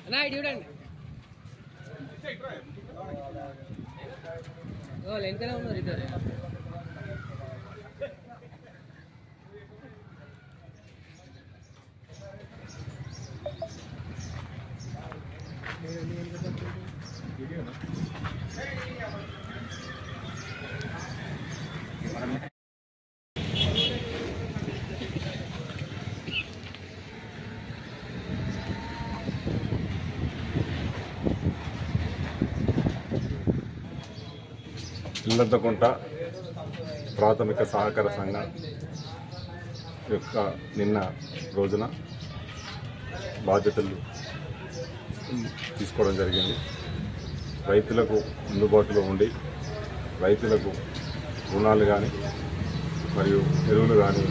అన్నా ఇటు చూడండి. వెనకనే ఉన్నారు ఇద్దరు. ఇల్లంతకుంట ప్రాథమిక సహకార సంఘం యొక్క నిన్న రోజున బాధ్యతలు తీసుకోవడం జరిగింది. రైతులకు అందుబాటులో ఉండి రైతులకు రుణాలు కానీ మరియు ఎరువులు కానీ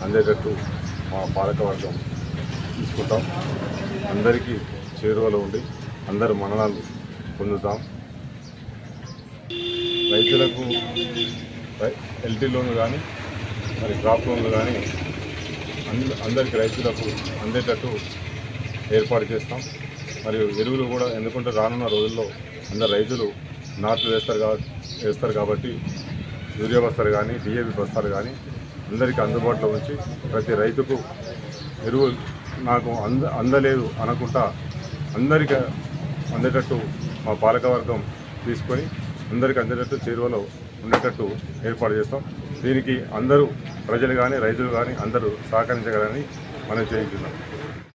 అందేటట్టు మా పాలకవర్గం తీసుకుంటాం. అందరికీ చేరువలో ఉండి అందరు మన్ననలు పొందుతాం. రైతులకు ఎల్టీ లోన్లు కానీ మరి క్రాప్ లోన్లు కానీ అందరికీ రైతులకు అందేటట్టు ఏర్పాటు చేస్తాం. మరియు ఎరువులు కూడా ఎందుకంటే రానున్న రోజుల్లో అందరు రైతులు నాట్లు వేస్తారు కాబట్టి యూరియా బస్తాలు కానీ డిఏపి బస్తాలు కానీ అందరికీ అందుబాటులో ఉంచి ప్రతి రైతుకు ఎరువు నాకు అందలేదు అనకుండా అందరికీ అందేటట్టు మా పాలకవర్గం తీసుకొని అందరికీ అందేటట్టు చేరువలో ఉండేటట్టు ఏర్పాటు చేస్తాం. దీనికి అందరూ ప్రజలు కానీ రైతులు కానీ అందరూ సహకరించగలని మనం చేయించున్నాం.